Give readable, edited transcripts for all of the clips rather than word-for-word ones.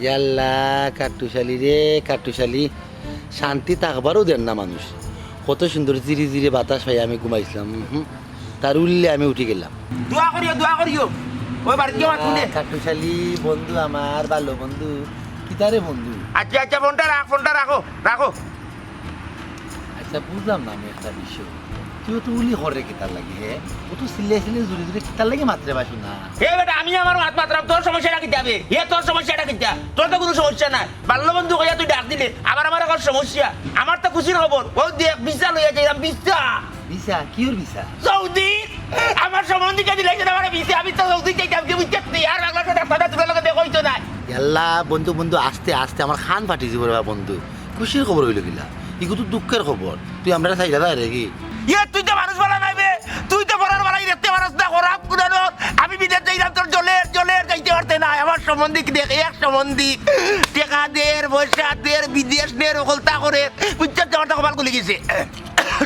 ইয়াল্লা কাট্টুশালি রে কাট্টুশালি, শান্তি থাকবারও দেন না মানুষ। কত সুন্দর জিরি জিরি বাতাস পাই আমি ঘুমাইছিলাম, তার উল্লে আমি উঠে গেলাম। দোয়া করিও ওই বাড়িতে আমার শুনে। কাট্টুশালি বন্ধু আমার, ভালো বন্ধু। কিতারে বন্ধু? আচ্ছা ফোনটা রাখো। আচ্ছা বুঝলাম না আমি একটা বিষয়, তুইও তো উলি হরে কিতার লাগে, হ্যাঁ ও তো সিলে জুড়ে জুড়ে কিতার লাগে মাত্রে বাসু না। হে বেটা, আমি আমার হাত মাত্রাম, তোর সমস্যাটা কি যাবে? তোর সমস্যাটা কি? তোর তো কোনো সমস্যা নাই। বাল্য বন্ধু কইয়া তুই ডাক দিলে আবার আমার এখন সমস্যা। আমার তো খুশির খবর, ও দেখ ভিসা লইয়া যাইলাম। ভিসা? Cure visa? সৌদি। আমার সম্বন্ধীকে দিলাইছেন আমার ভিসা। আমি তো সৌদি চাইতাম, কি বুঝতে আর বাংলাদেশে ডাক্তারটা তোর লগে দেখো হইতো না। ইয়াল্লা বন্ধু বন্ধু, আস্তে আস্তে আমার খান ফাটি যাব রে বন্ধু। খুশির খবর হইল গিলা, ইগো তো দুঃখের খবর। তুই আমরা চাইলা যায় রে কি? তুই তো মানুষ বলা নাইবে, তুই তো বলার বেলায় দেখতে পারস না। খরাব কুদানো আমি বিদেশ যাইলাম, তোর জলের যাইতে পারতে না। আমার সম্বন্ধী দেখ, এক সম্বন্ধী টেকা দের পয়সা দের বিদেশ দের ওকলতা করে বুঝতে আমার তো কপাল খুলে গেছে।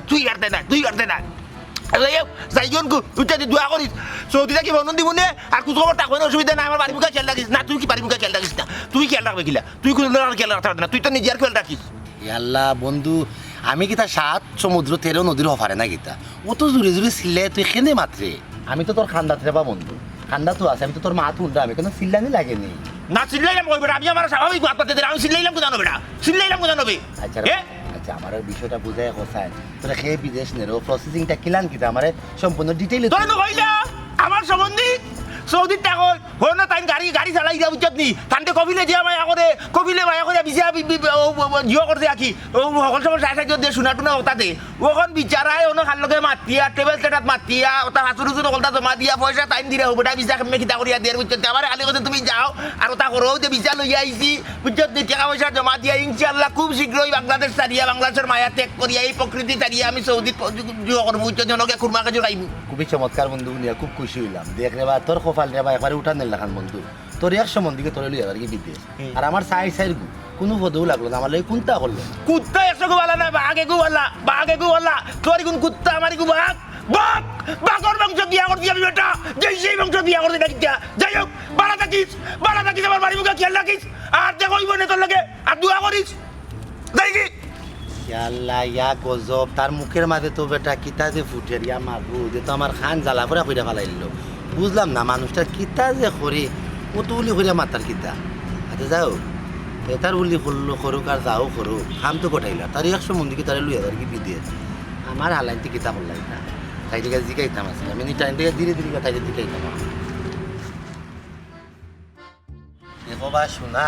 তুই করতে না যাইজন তুই দোয়া করিস সৌদি থাকি বন্ধন দিব নে। আর কুচ খবর থাকবে না, অসুবিধা নাই। আমার বাড়ি মুখে খেয়াল রাখিস না। তুই কি বাড়ি মুখে খেয়াল রাখিস না? তুই খেয়াল রাখবে কিলা? তুই কোনো খেয়াল রাখতে পারবি না। তুই তো নিজের খেয়াল রাখিস। ইয়াল্লা বন্ধু, আমি কিতা 7 সমুদ্র 13 নদীর হফারে না গীতা, ও তো জুড়ে জুড়ে সিলে তুই খেনে মাত্রে। আমি তো তোর খান্দাতে রেবা বন্ধু, খান্দা তো আছে, আমি তো তোর মা তুলটা, আমি কোনো সিল্লানি লাগেনি। না চিল্লাইলাম কই বেটা? আমি আমার স্বাভাবিক বাদ পাতে আমি চিল্লাইলাম কোথাও বেটা, চিল্লাইলাম কোথাও নবে। আচ্ছা আচ্ছা, আমার বিষয়টা বুঝাই কোথায় তোরা খেয়ে বিদেশ নেরো প্রসেসিংটা কিলান কিতা আমার সম্পূর্ণ ডিটেইলে তোরা তো কইলা আমার সম্বন্ধী সৌদির টাকল হল না। তাই গাড়ি চালাই দিয়া বুঝত নি তান্তে কবিলে যে মায়া করে, কবিলে মায়া করে বিজা জিও করতে আকি সকল সময় সাহায্য দিয়ে শোনা টুনা ওটাতে ওখন বিচারায় অন্য খাল লগে মাতিয়া টেবিল সেটাত মাতিয়া ওটা হাসুর হুসুর ওলটা জমা দিয়া পয়সা টাইম দিলে হবটা বিচা কেমনে খিতা করিয়া দিয়ে বুঝতে আমার আলি কথা তুমি যাও আর ওটা করো যে বিচা লইয়া আইছি বুঝত নি টাকা পয়সা জমা দিয়া ইনশাআল্লাহ খুব শীঘ্রই বাংলাদেশ ছাড়িয়া বাংলাদেশের মায়া ত্যাগ করিয়া এই প্রকৃতি ছাড়িয়া আমি সৌদিত জিও করবো বুঝতে জনকে খুরমা কাজু খাইব। খুবই চমৎকার বন্ধু, নিয়ে খুব খুশি হইলাম। দেখ রে বা তোর কপাল রে বা একবারে উঠান নিলাম বন্ধু, তোর এক সম্বন্ধীকে তোর লইয়া আর কি বিদেশ। আর আমার সাইড কোনো পদেও লাগলো না, আমার লাগে কোনটা করলো কুত্তা একশো গুবালা না বাঘে গুবালা তোর কোন কুত্তা আমার গু বাঘ বাঘর বংশ বিয়া করছি আমি বেটা, যেই সেই বংশ বিয়া করছি না কিতা। যাই হোক বাড়া থাকিস আমার বাড়ি মুখে খেয়াল রাখিস আর দেখো না তোর লাগে আর দোয়া করিস যাই কি। আল্লাহ ইয়া গজব, তার মুখের মাঝে তো বেটা কিতা যে ফুটের ইয়া মাগু যে তো আমার খান জ্বালা করে কইরা ফেলাইল। বুঝলাম না মানুষটার কিতা যে করে, কত উলি করিয়া মাতার কিতা। আচ্ছা যাও তার উলি করলো করুক আর যাও করুক, খাম তো গোটাইলা তার 100 মন্দিকে তারা লুইয়া আর কি বিদেশ। আমার হালাইতে কিতা করলাই না, তাই থেকে জিকাইতাম আছে আমি টাইম থেকে ধীরে ধীরে তাই জিকাইতাম। দেখো বা শোনা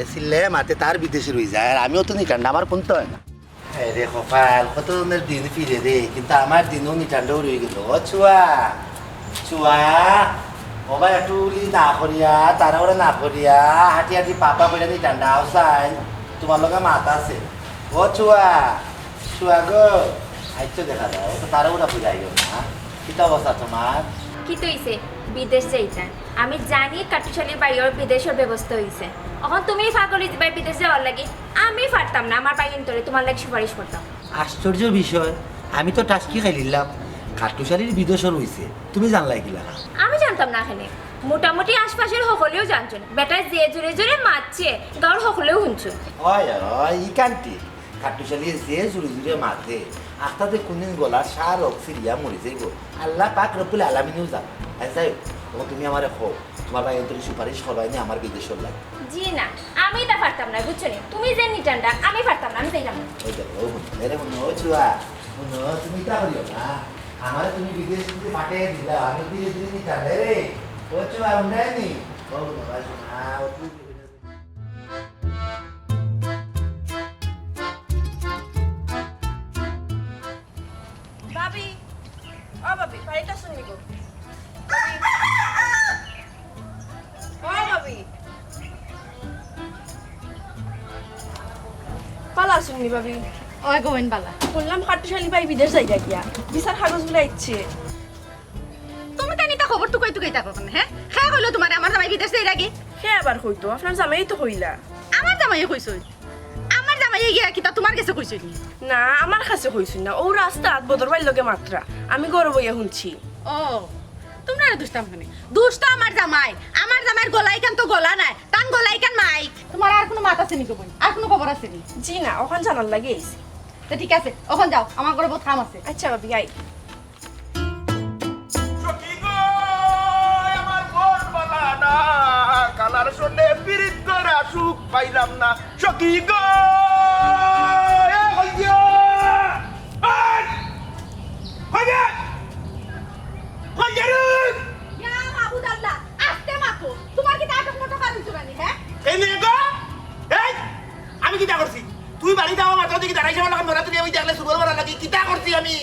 এসিলে মাতে তার বিদেশে রয়ে যায়, আর আমিও তো নিকান্ডা, আমার কোন তো হয় না রে কপাল। কত ধরনের দিন ফিরে রে, কিন্তু আমার দিনও নিকান্ডাও রয়ে গেল। ও চুয়া ওবা একটু উলি না করিয়া তারা ওরা না করিয়া হাঁটি হাঁটি পাপা করে নিকান্ডা আওসাই তোমার লগে মাথা আছে। ও চুয়া গো আইতো দেখা যায় তো তারা ওরা বুঝাই গেল না। কিতা অবস্থা তোমার? কি তৈছে বিদেশ যাইতা? আমি জানি কাটুশালীর বাড়ির বিদেশের ব্যবস্থা হয়েছে। এখন তুমি ফাগলি দিবার বিদেশ যাওয়ার লাগে, আমি পারতাম না। আমার বাইন তোরে তোমার লাগে সুপারিশ করতাম। আশ্চর্য বিষয়, আমি তো টাস্কি খাই নিলাম কাটুশালীর বিদেশও রয়েছে, তুমি জানলাই কিলা? আমি জানতাম না। এখানে মোটামুটি আশপাশের সকলেও জানছো না। বেটা যে জোরে জোরে মারছে গাঁর সকলেও শুনছো। ই কান্তি কাটুশালী যে জুড়ে জুড়ে মাথে আস্তাতে কোনদিন গলার সার অক্সিরিয়া মরে যাইব আল্লাহ পাক রব্বুল আলামিনও জান। যাই হোক তুমি আমার খো তোমার ভাই তোর সুপারিশ করবাই না আমার বিদেশের লাগে। জি না, আমি তা পারতাম না, বুঝছো নি? তুমি যে নিটানটা আমি পারতাম না, আমি যাইলাম না। ওই দেখো রে মনে চুয়া মনে তুমি তা করিও না, আমার তুমি বিদেশ থেকে পাঠিয়ে দিলা, আমি ধীরে ধীরে নিতাম রে। ও চুয়া উন্নয়নি ও বাবা শোনা ও তুই ভাবি ও ভাবি বাড়িটা শুনবি গো ও ভাবি পালা শুনবি ভাবি। ওই গোবিন বালা, বললাম খাটুশালী ভাই বিদেশ যাই গিয়া বিচার কাগজগুলো ইচ্ছে। তুমি তাই নিতা খবর টুকাই টুকাই থাকো কেন? হ্যাঁ খেয়া কইলো তোমার আমার জামাই বিদেশ যাই রাখি। সে আবার হইতো আপনার জামাই তো হইলা। আমার জামাই কইছো? আমার জামাই গিয়া কিতা তোমার কাছে কইছো নি? না আমার কাছে হইছিল না, ও রাস্তা বদর বাড়ির লগে মাত্রা আমি গরব হইয়া শুনছি। ও তোমরা দুষ্টাম শুনে দুষ্ট আমার জামাইয়ের গলায় কান তো গলা নাই তান গলায় কান মাইক তোমার আর কোনো মাত আছে নি কই আর কোনো খবর আছে নি জি না ওখান জানার লাগে আইছি তো ঠিক আছে ওখান যাও আমার ঘরে বহুত কাম আছে আচ্ছা ভাবি আই সখী গো আমার মন বলা না কালার শুনে পিরিত করে সুখ পাইলাম না সখী গো এ হইয়া হইয়া হইয়া ইয়া মাহবুব আল্লাহ আস্তে মাতো তোমার কি দাঁত মোটা কারণ চুরানি হ্যাঁ এই নে গো এই আমি কিটা করছি তুই বাড়ি যাওয়া মাত্র দেখি দাঁড়াইছে আমার ধরা তুই ওই দেখলে সুবল মারা লাগি কিটা করছি আমি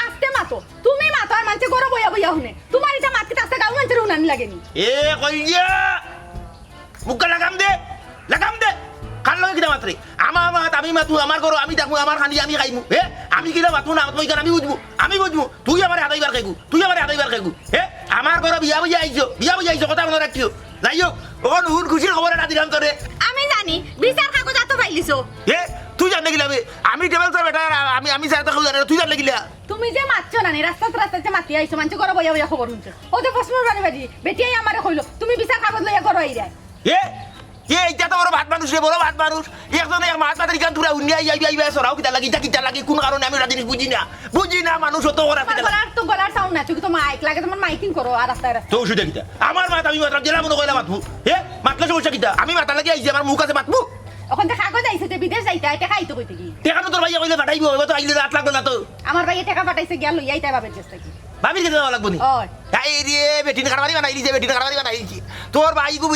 আস্তে মাতো তুমি মাতো আর মানছে গরো বইয়া বইয়া হুনে তোমার এটা মাতকে তাস্তে গাও মানছে উনানি লাগেনি এ কইয়া মুক্কা লাগাম দে কাল লগে কিটা মাত্রে আমার মাত আমি মাতু আমার করো আমি দেখবো আমার খানি আমি খাইমু হে আমি কিলা মাতু না মাতু ইকান আমি বুঝবো তুই আমার হাতাইবার খাইগু হে আমার করো বিয়া বুঝা আইছো কথা মনে রাখিও যাইও ওখান হুন খুশির খবর না দিলাম তোরে আমি জানি বিচার কাগজ আতো পাইলিছো হে তুই জানলে গিলা আমি টেবল তোর বেটা আমি সাথে খাও জানা তুই জানলে গিলা তুমি যে মাতছো না রাস্তাতে মাতি আইছো মানছে গরো বইয়া বইয়া খবর শুনছো ও যে ফসমর বাড়ি বেটিয়াই আমারে কইলো তুমি বিচার কাগজ লইয়া গরো আইরা হে এইটা তো বড় ভাত মানুষ রে বড় ভাত মানুষ একজন এক মাছ মাতারি কান তুরা উন্নিয়া আইবা সরাও কিটা লাগি কোন কারণে আমি ওটা জিনিস বুঝি না মানুষ অত করা গলার সাউন্ড না তুমি তো মাইক লাগে তোমার মাইকিং করো আর রাস্তায় তো ওষুধ কিটা আমার মাত আমি মাত্র জেলা মনে কইলা মাতবু হে মাতলে সমস্যা কিটা আমি মাথা লাগি আইছি আমার মুখ আছে মাতবু ওখান থেকে কাগজ আইছে যে বিদেশ যাইতা এটা খাইতো কইতে কি টাকা তো তোর ভাইয়া কইলে পাঠাইব তো আইলে রাত লাগবে না তো আমার ভাইয়ে টাকা পাঠাইছে গেল লইয়াই তাই বাবার কাছ থেকে ভাবির কাছে যাওয়া লাগবো নি ওই এই রে বেটিন কারবারি বানাইছি তোর ভাই গো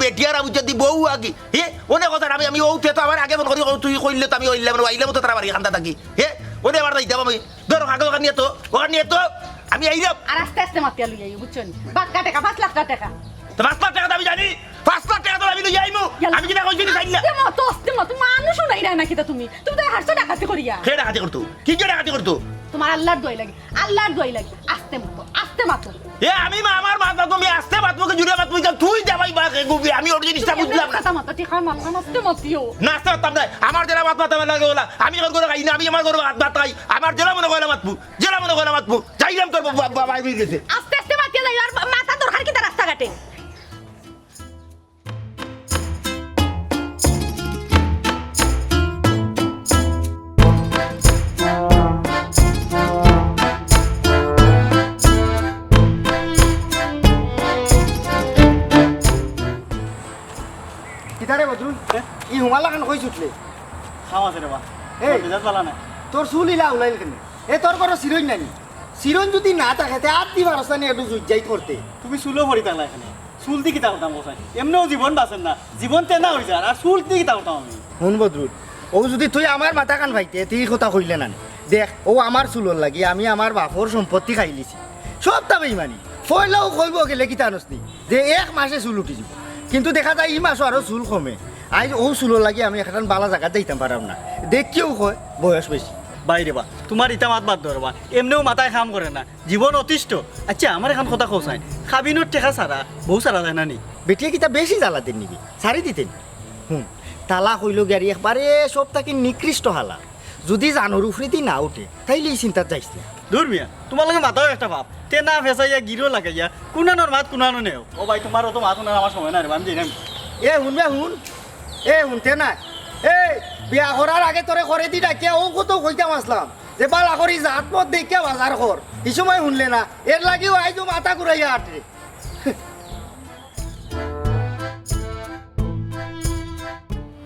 বেটিয়ার বুঝতে দি বউ আগে হে ওনে কথা আমি ও তো আমার আগে মন করি তুই কইলে তো আমি ওইলে আইলে তো তারা বাড়ি খান্দা থাকি হে ওনে আবার যাইতাম আমি ধরো কাগজ ওখান নিয়ে তো আমি আইলাম আর আস্তে আস্তে মাতিয়া লইয়াই বুঝছো নি বাক্কা টাকা 5 লাখ টাকা তো 5 লাখ টাকা তো আমি জানি 5 লাখ টাকা তো আমি লই আইমু আমি কিনা কইছি চাইলা আস্তে মতো মানুষ নাই না নাকি তুমি তো 800 টাকা করিয়া কে ডাকাতি করতো কি ডাকাতি করতো তোমার আল্লাহর দোয়াই লাগে আস্তে মাতো এ আমি আমার মাথা তুমি আসতে মাতমুকে জুড়ে মাতমুই তুই যাবাই বা গুবি আমি ওর জিনিসটা বুঝলাম না কথা মাতো ঠিক হয় মাথা আস্তে মাতিও নাস্তা করতাম না আমার জেলা মাত মাথা লাগে ওলা আমি এখন করে খাই না আমি আমার করে হাত ভাত খাই আমার জেলা মনে কইলা মাতমু যাইলাম তোর বাবা বেরিয়ে গেছে আস্তে আস্তে মাতিয়া যাই আর মাথা দরকার কি রাস্তা কাটে কিতারে বদরুল ই হুমালা খান কই ছুটলে খাওয়া আছে রে বা এই মেজাজ ভালো না তোর চুল ইলা উলাইল কেন তোর কোনো চিরণ নানি চিরণ যদি না থাকে তে আর দিবার রাস্তা নিয়ে একটু জুজ্জাই করতে তুমি চুলো ভরি থাকলা এখানে চুল দি কিতা করতাম বসাই এমনিও জীবন বাঁচেন না জীবন তেনা হয়ে যায় আর চুল দি কিতা করতাম আমি শুন বদরুল ও যদি তুই আমার মাথা কান ভাইতে তুই কথা কইলে না দেখ ও আমার চুলর লাগি আমি আমার বাপর সম্পত্তি খাই লিছি সব তাবেই মানি ফয়লাও কইব গেলে কিতা নসনি যে এক মাসে চুল উঠি যাব কিন্তু দেখা যায় ই মাসও আরো চুল কমে আজ ও চুলর লাগি আমি এখন বালা জায়গা যাইতাম পারাম না দেখ কেউ কয় বয়স বেশি বাইরে বা তোমার ইটা মাত বাদ ধরবা এমনিও মাথায় কাম করে না জীবন অতিষ্ঠ আচ্ছা আমার এখন কথা কৌসাই খাবিনোর টেকা সারা বহু সারা যায় না নি বেটিয়ে কিতা বেশি জ্বালাতেন নিবি সারি দিতেন তালা হইল গাড়ি একবারে সব থাকি নিকৃষ্ট হালা যদি জানোর উফরিতি না উঠে তাইলে এই চিন্তার যাইস না দূর মিয়া তোমার লগে মাথাও একটা ভাব তেনা ফেসাইয়া গিরো লাগাইয়া কুনানোর মাত কুনানো নেও ও ভাই তোমার অত মাত শোনার আমার সময় না রে আমি জানি শুনবে শুনতে না বিয়া করার আগে তোরে করে দি ডাকিয়া ও কত কইতাম আসলাম যে বালা করি জাত পথ দেখিয়া বাজার কর এই সময় শুনলে না এর লাগিও আইজো মাথা ঘুরাইয়া আটরে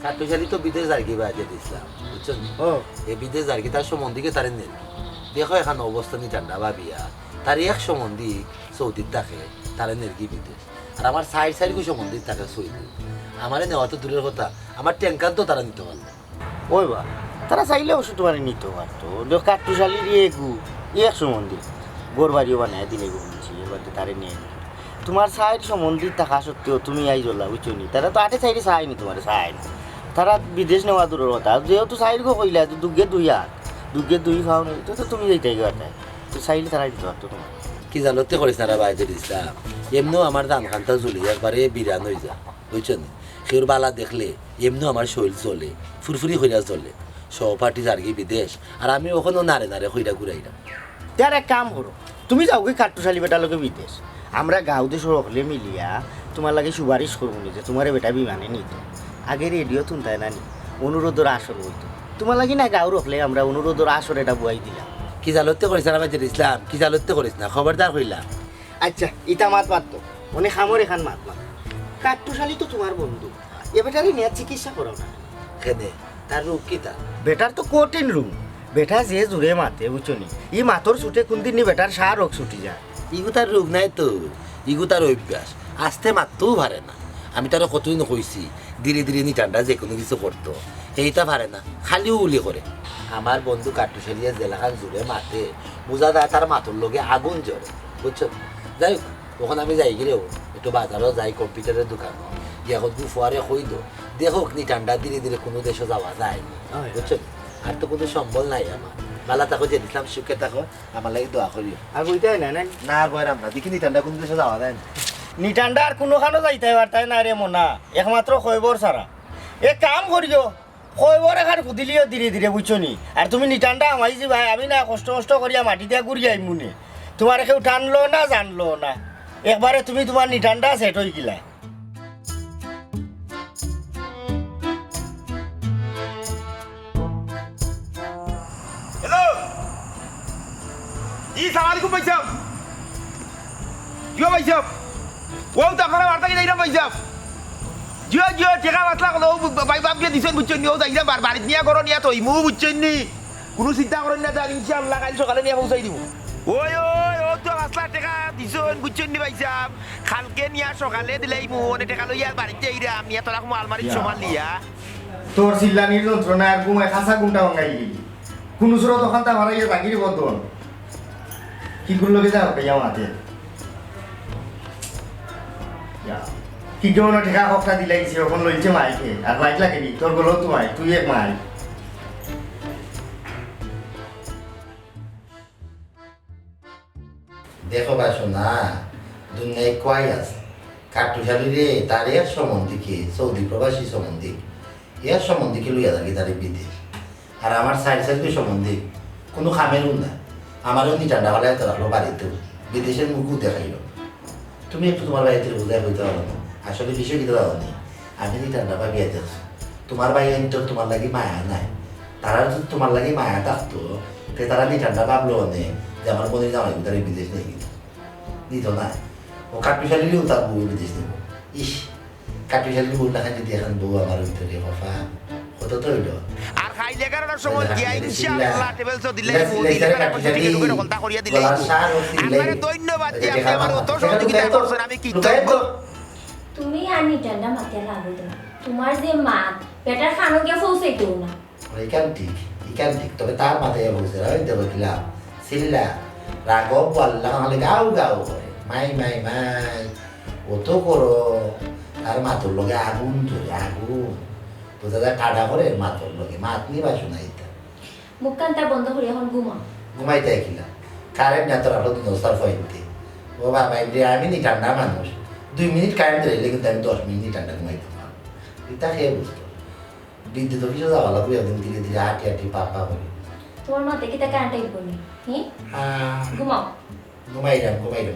কাটুশালি তো বিদেশ জার্গি বাজে দিছিলাম বুঝছো এই বিদেশ জার্গি তার সম্বন্ধীকে তারে নেন দেখো এখন অবস্থা নি ঠান্ডা ভাবিয়া তার এক সম্বন্ধী সৌদির থাকে তারে নেরগি বিদেশ আর আমার সাইড সম্বন্ধী থাকে সৌদি আমারে নেওয়া তো দূরের কথা আমার ট্যাঙ্কার তো তারা নিতে পারলো ওই বা তারা চাইলে ওষুধ মানে নিতে পারতো কাটুশালি দিয়ে এক সম্বন্ধী গোর বাড়িও বানায় দিলে গুছি এবার তারে নিয়ে তোমার সাইড সম্বন্ধী থাকা সত্ত্বেও তুমি আই জ্বলা বুঝছো নি তারা তো আটে সাইডে চায়নি তোমার সাইড তারা বিদেশ নেওয়া দূরের কথা যেহেতু সাইড গো কইলা দুগে দুই হাত দুগে দুই খাও নি তো তুমি যাইতে গেটাই তো চাইলে তারা দিতে পারতো তোমার কি জানোতে করিস না বাইরে দিছিলাম এমনিও আমার ধান খানটা জ্বলি একবারে বিরান হয়ে যায় বুঝছো নি সের বালা দেখলে এমনিও আমার শরীর চলে ফুরফুরি হইয়া চলে সহপাঠী জার্গি বিদেশ আর আমি ওখানেও নারে হইরা ঘুরাইলাম তার এক কাম করো তুমি যাও কি কাটুশালি বেটার লোকে বিদেশ আমরা গাঁও দেশ সকলে মিলিয়া তোমার লাগে সুপারিশ করবো যে তোমার বেটা বিমানে নিত আগে রেডিও তুনতাই না নি অনুরোধের আসর হইতো তোমার লাগি না গাঁও রখলে আমরা অনুরোধের আসর এটা বুয়াই দিলাম। কি জালতে করিস না বাজার ইসলাম, কি জালতে করিস না, খবরদার কইলাম। আচ্ছা ইটা মাত মারতো অনেক খামর এখান মাত মাত কাট্টুশালী তো তোমার বন্ধু এ বেটারে নিয়ে চিকিৎসা করো না। খেদে তার রূপ কি তা? বেটার তো কঠিন রুম বেটা যে জুড়ে মাতে বুঝছো নি ই মাতর ছুটে কোনদিন নি বেটার সার রোগ ছুটি যায়। ইগু তার রোগ নাই তো, ইগু তার অভ্যাস, আসতে মারতেও পারে না। আমি তারা কতই কইছি ধীরে ধীরে নিটানটা যে কোনো কিছু করতো, এইটা পারে না, খালি উলি করে। আমার বন্ধু কাট্টুশালিয়া জেলাখান জুড়ে মাতে বোঝা যায় তার মাথর লগে আগুন জ্বরে, বুঝছো? যাই হোক তখন আমি যাই গিরেও একটু বাজারও যাই, কম্পিউটারের দোকান এখন দুফুয়ারে কই দো দেখো নিটানটা ধীরে ধীরে কোনো দেশে যাওয়া যায়, বুঝছো? আর তো কোনো সম্বল নাই আমার। বালা থাকো যে দিলাম, সুখে থাকো, আমার লাগে দোয়া করিও। আর বুঝতেই না না না আর বয়রাম না, দেখি নিটানটা কোনো দেশে যাওয়া যায় না। নিটান্ডা আর কোনোখানো যাইতে পারতাই না রে মনা, একমাত্র খৈবর ছাড়া। এ কাম করিও খৈবর এখান খুদিলিও ধীরে ধীরে বুঝছো নি। আর তুমি নিটান্ডা আমাই যে ভাই আমি না কষ্ট কষ্ট করিয়া মাটি দিয়া ঘুরি আই মুনে তোমার কেউ টানলো না জানলো না, একবারে তুমি তোমার নিটান্ডা সেট হয়ে গিলা। হ্যালো জি সালাম আলাইকুম ভাই সাহেব, জিও ভাই সাহেব, ও তো আপনারা বার্তা কি যাইলাম ভাই সাহেব, জিও জিও টেকা বাতলা করলো ভাই বাপ দিয়ে দিছেন বুঝছেন নি, ও যাইলাম বাড়িতে নিয়ে করো নিয়ে তো ইমু বুঝছেন নি, কোনো চিন্তা করেন না, যান ইনশাআল্লাহ কাল সকালে নিয়ে পৌঁছাই দিব। ওই ওই ও তো 5 লাখ টাকা দিছেন বুঝছেন নি ভাই সাহেব, কালকে নিয়ে সকালে দিলে ইমু অনেক টাকা লইয়া বাড়িতে আইরাম নিয়ে তোরা কোনো আলমারির সমান লিয়া। তোর চিল্লানির যন্ত্রণা আর ঘুমায় খাসা ঘুমটা ভাঙাই গেলি কোনো সুরো তখন তা ভাড়াইয়া জাগির বদন কি করলো কে যাও পেয়া মাতে কি কেমন ঠেকা কপটা দিলাইছে ওখান লইছে মাইকে আর লাইট লাগেনি তোর বলো তোমায় তুই এক মাই। দেখো বাসো না দুনিয়ায় কয় আছে কাট্টুশালী রে, তার এর সম্বন্ধীকে সৌদি প্রবাসী সম্বন্ধী এর সম্বন্ধীকে লইয়া থাকি তার বিদেশ। আর আমার সাইড সাইড সম্বন্ধে কোনো খামেরও না, আমারও নিটান্ডা হলে এত রাখলো বাড়িতেও, বিদেশের মুখও দেখাইল। তুমি একটু তোমার বাড়িতে বোঝাই হইতে পারো না, আসলে বিষয় কিন্তু দাও নি আমি নিটান্ডা বা বিয়ে দেখছি তোমার বাইরে তো তোমার লাগি মায়া নাই, তারা যদি তোমার লাগি মায়া থাকতো তে তারা নিটান্ডা ভাবলো নে যে আমার বোনের জামাই তার বিদেশ নিয়ে গেল, নিত না। ও কাট্টুশালীরও তার বউ বিদেশ নেব, ইস কাট্টুশালীর বউ টাকা যদি এখন বউ আমার ভিতরে কফা হতো তো হইল। আর খাইলে কারণের সময় গিয়া ইনশাআল্লাহ টেবিল তো দিলে টিকিট ঢুকে কলতা করিয়া দিলে আপনাকে ধন্যবাদ যে আপনি আমার অত সহযোগিতা করছেন, আমি কৃতজ্ঞ। তুমি আর নিটান্ডা মাতে লাগো না, তোমার যে মাত পেটার খানো গিয়া পৌঁছাইতো না। এখান ঠিক তবে তার মাথায় বলছে ওই দেবো কিলা সিল্লা রাঘব পাল্লা হলে গাও গাও করে মাই মাই মাই ও তো করো তার মাথার লগে আগুন ধরে আগুন বোঝা যায় ঠাডা করে মাথার লগে মাত নিয়ে বাসো না এটা মুখ কান্তা বন্ধ করে এখন ঘুমা। ঘুমাইতে কিলা কারেন্ট না তোর আলো দোস্তার ফয়েন্টে ও বাবা আমি নি ঠান্ডা মানুষ 2 মিনিট কারেন্ট ধরে কিন্তু আমি 10 মিনিট ঠান্ডা ঘুমাইতে পারবো, এটা খেয়ে বুঝতো বিদ্যুৎ অফিসে যাওয়া লাগবে একদিন ধীরে ধীরে হাঁটি হাঁটি পাপা করে। তোমার মাতে কি তা কারেন্ট আইব নি? ঘুমাও। ঘুমাইলাম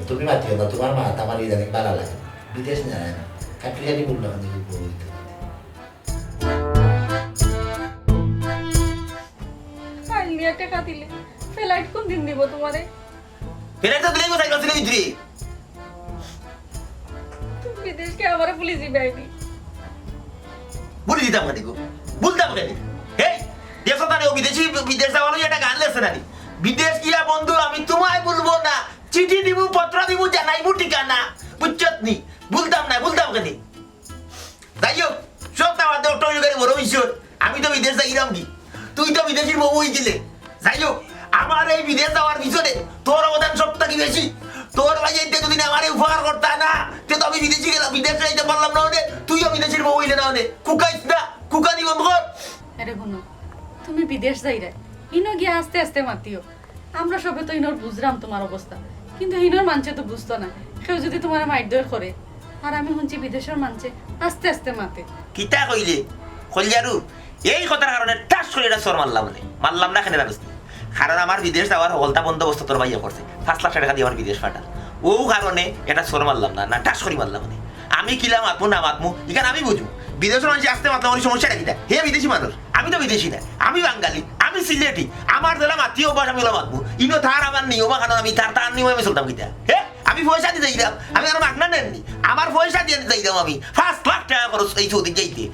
তুমি মাতিও না, তোমার মা আমার ইদানিং ভালো লাগে বিদেশ নেয় না কাট্টুশালী বললো কাইলিয়া টাকা দিলে ফ্লাইট কোন দিন দিব তোমারে? ফেরাই তো দিলেই কোথায় গেছিল ভিতরে তুমি বিদেশকে আমারে পুলিশ দিবাইবি। বলে দিতাম কেন গো, বলতাম কেন? এই দেখো তাহলে ও বিদেশ যাওয়ার একটা গান লেছে নানি, বিদেশ গিয়া বন্ধু আমি তোমায় বলবো না, চিঠি দিব পত্র দিব জানাইবো ঠিকানা, বুঝছত নি? বলতাম কেন? যাই হোক সব আমার ডক্টর গাড়ি বড় ঈশ্বর, আমি তো বিদেশ যাইলাম কি, তুই তো বিদেশির বউ হয়েছিলে। যাই হোক আমার এই বিদেশ যাওয়ার পিছনে তোর অবদান সব থেকে বেশি। তোর ভাই যদি আমার উপহার করতা না তে তো আমি বিদেশি গেলাম, বিদেশ যাইতে পারলাম না হলে, তুইও বিদেশির বউ হইলে না হলে, কুকাইস না কুকানি বন্ধ কর। আরে শুনো তুমি বিদেশ যাইরা ইনো গিয়া আস্তে আস্তে মাতিও, আমরা সবে তো ইনোর বুঝলাম তোমার অবস্থা, কিন্তু ইনোর মানছে তো বুঝতো না, কেউ যদি তোমার মাইদয় করে। আর আমি শুনছি বিদেশের মানছে আস্তে আস্তে মাতে। কিতা কইলে কইলারু এই কথার কারণে টাস করে এটা সর মারলাম না কেন জানিস? কারণ আমার বিদেশ যাওয়ার হলতা বন্দোবস্ত তোর ভাইয়া করছে, 5 লাখ টাকা দিয়ে আমার বিদেশ পাঠাল। ও কারণে এটা সর মারলাম না না টাস করি মারলাম না আমি কিলা মাতমু না মাতমু এখানে আমি বুঝু বিদেশের মানুষ আসতে মাতলাম ওই সমস্যাটা কিনা হে বিদেশি মানুষ আমি তো বিদেশি না আমি বাঙালি আমি সিলেটি আমার জেলা মাতৃ অভ্যাস আমি মাতমু ইনো তার আমার নিয়ম কারণ আমি তার নিয়ম আমি চলতাম কিনা হে আমি পয়সা দিয়ে যাইলাম আমি আর মাগনা নেননি আমার পয়সা দিয়ে যাইলাম আমি 5 লাখ টাকা খরচ এই সৌদি যাইতে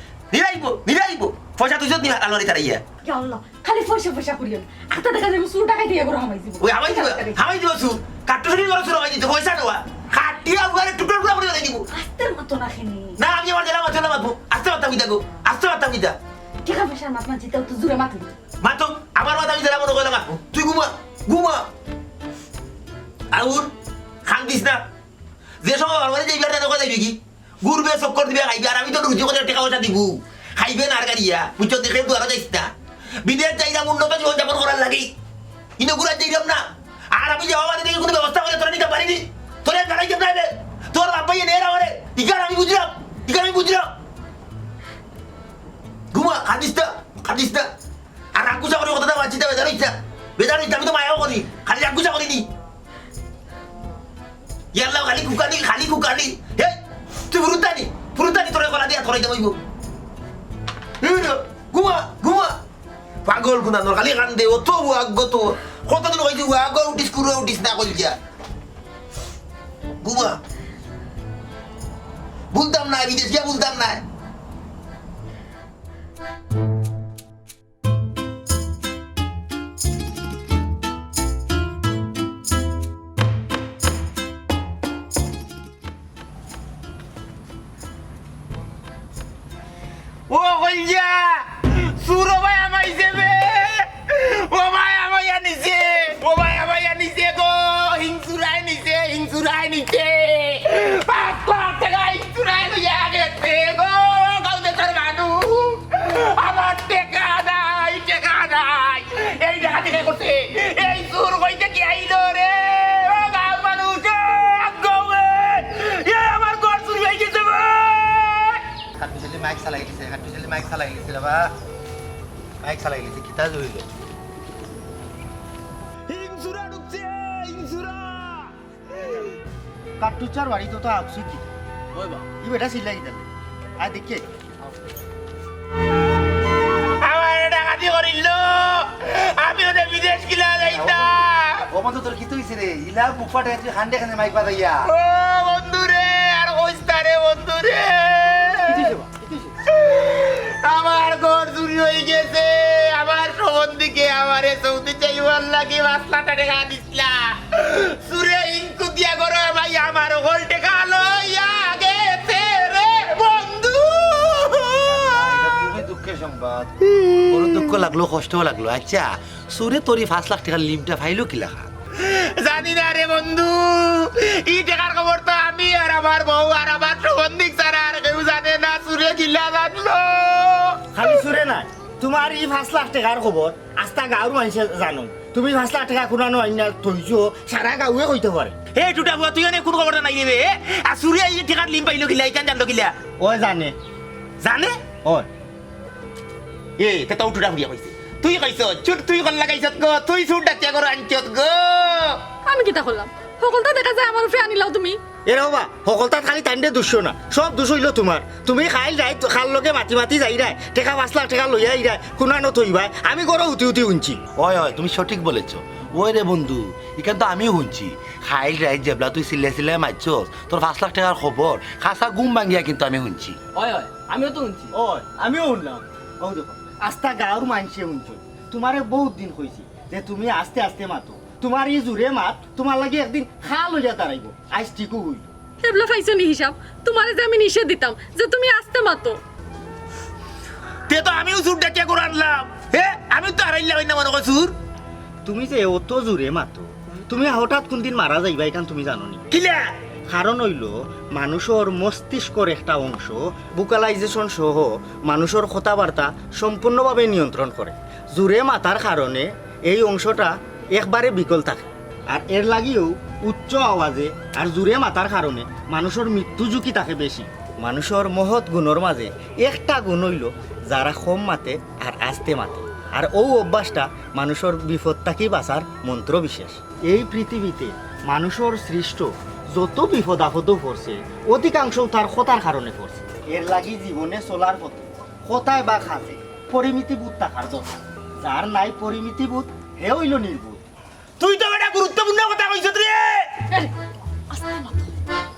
নিরাইব পয়সা তুই যদি আলমারি তারাইয়া ইয়া আল্লাহ খালি পয়সা করিও আটা টাকা দেব সুর টাকা দিয়ে করে হামাই দিব ওই হামাই দিব সুর কাটুসরি করে সুর হামাই দিতে পয়সা দেওয়া কাটিয়া উগারে টুকরো টুকরো করে দিব আস্তের মতো না খেনি না আমি আমার জেলা মাছ মাতবো আস্তে মাতাম গিতা গো আস্তে মাতাম গিতা টাকা পয়সার মাত মাঝে তো জোরে মাত দিব মাতো আমার মাথা আমি জেলা মতো কইলা মাতবো তুই ঘুমা আউর খান দিস না যে সময় আলমারি যাইবে না দোকান যাইবে কি ঘুরবে চক্কর দিবে খাইবে আর আমি তো রুজি করে টাকা পয়সা দিব খাইবে না আর গাড়িয়া বুঝছো দেখে তো আরো যাইস না বিদেশ যাইলাম উন্নত জীবন যাপন করার লাগে কিন্তু ঘুরার যাইলাম না আর আমি যাওয়া মানে দেখি কোনো ব্যবস্থা করে তোরা নিতে পারিনি তোরা গাড়াই কেমন আইবে তোর বাপাই এনে আমারে ইকার আমি বুঝলাম ঘুমা খাদিস না আর রাগুসা করে কথাটা বাঁচিতে বেজার হইতে আমি তো মায়াও করি খালি রাগুসা করিনি ইয়াল্লাহ খালি কুকানি হে তুই ফুরুতানি তোরে গলা দিয়া ধরাই দেবইব ঘুমা পাগল গুনানোর খালি কান্দে অত আগ্য তো কতদিন হয়েছে আগ্য উঠিস না কইল গিয়া ঘুমা বলতাম না বিদেশ গিয়া বলতাম না ও কইয়া সুরো ভাই আমাইছে বে ও ভাই আমাইয়া নিছে গো হিংসুরাই নিছে 5 লাখ টাকা হিংসুরাই লইয়া গেছে গো গাউতে তোর মানুষ আমার টাকা নাই এই টাকা থেকে করছে এই সুর কইতে কি আইলো রে ও গাঁও মানুষ গৌয়ে এ আমার ঘর চুরি হয়ে গেছে কাটুশালি মাইক চালাই গেছে বাবা মাইক চালাই গেছে কিতা জইল হিংসুরা ঢুকছে কাটুচার বাড়ি তো আসছি কি ওই বা ই বেটা সিলাই দিতে আর দেখে আমার ডাকাতি করিল আমি ওদের বিদেশ কিলা যাইতাম গোমন্ত তোর কি হইছে রে ইলা মুফাটে তুই খান্ডে খানে মাইক বাজাইয়া ও বন্ধু রে আর কইস্তা রে বন্ধু রে আমার ঘর চুরি হয়ে গেছে আমার সম্বন্ধীকে আমারে সৌদি চাইবার লাগে 5 লাখ টাকা দিছিলা সুরে ইনকু দিয়া করো ভাই আমার হোল টাকা লইয়া গেছে রে বন্ধু খুবই দুঃখের সংবাদ বড় দুঃখ লাগলো কষ্ট লাগলো আচ্ছা সুরে তোরি 5 লাখ টাকার লিমটা ফাইলো কি লেখা জানি না রে বন্ধু ই টাকার খবর তো আমি আর আমার বউ আর আমার সম্বন্ধী ছাড়া আর কেউ জানে না সুরে কিলা জানলো খালি সুরে নাই তোমার এই 5 লাখ টাকার খবর আস্তা গাঁর মানুষে জানো তুমি 5 লাখ টাকা কোনানো আইনা থইছো সারা গাঁৱে কইতে পারে হে টুটা বুয়া তুই কোন খবরটা নাই রে আর সুরে এই টাকার লিম পাইলো কিলা ইকান জানলো কিলা ওই জানে জানে ওই এ তে তাও টুটা ফুরিয়া কইছে তুই কইছ চুট তুই কল লাগাইছত গো তুই সুট ডাকিয়া করো আনছত গো আমি কিটা করলাম সকলটা দেখা যায় আমার উপরে আনিলাও তুমি এরে বাবা সকলটা খালি টাইমে দুশো না সব দুশ হইল তোমার তুমি খাইল রাই খাল লগে মাতি যাই রাই টেকা 5 লাখ টাকা লইয়া আই রাই কোনানো থইবাই আমি গরো উঠি উনছি ওই তুমি সঠিক বলেছ ওই রে বন্ধু এখান তো আমিও শুনছি খাইল রাইত জেবলা তুই সিলে মারছস তোর 5 লাখ টাকার খবর খাসা গুম ভাঙিয়া কিন্তু আমি শুনছি ওই আমিও তো শুনছি ওই আমিও শুনলাম ও দেখো আস্তা গাঁর মানুষে শুনছো তোমারে বহুত দিন কইছি যে তুমি আস্তে আস্তে মাতো তোমার এই জুড়ে মাত তোমার লাগে একদিন খাল হইয়া দাঁড়াইব আজ ঠিকও হইল এবলা পাইছো নি হিসাব তোমারে যে আমি নিষেধ দিতাম যে তুমি আসতে মাতো তে তো আমিও সুট ডাকিয়া করে আনলাম হে আমি তো হারাইলাম না মনে কই সুর তুমি যে অত জুড়ে মাতো তুমি হঠাৎ কোনদিন মারা যাইবা এখান তুমি জানো নি কিলা কারণ হইল মানুষের মস্তিষ্কর একটা অংশ ভোকালাইজেশন সহ মানুষের কথাবার্তা সম্পূর্ণভাবে নিয়ন্ত্রণ করে জুড়ে মাতার কারণে এই অংশটা একবারে বিকল থাকে আর এর লাগিও উচ্চ আওয়াজে আর জুড়ে মাতার কারণে মানুষের মৃত্যু ঝুঁকি থাকে বেশি মানুষের মহৎ গুণের মাঝে একটা গুণ হইল যারা কম মাতে আর আস্তে মাতে আর ও অভ্যাসটা মানুষের বিপদ থাকি বাঁচার মন্ত্র বিশেষ এই পৃথিবীতে মানুষের সৃষ্ট যত বিপদ আপদও পড়ছে অধিকাংশ তার কথার কারণে পড়ছে এর লাগি জীবনে চলার পথে কথায় বা খাতে পরিমিতি বুধ থাকার দরকার যার নাই পরিমিতি বুধ হে হইল নির্বুধ তুই তো বেটা গুরুত্বপূর্ণ কথা কইছ রে আস্তে মাতো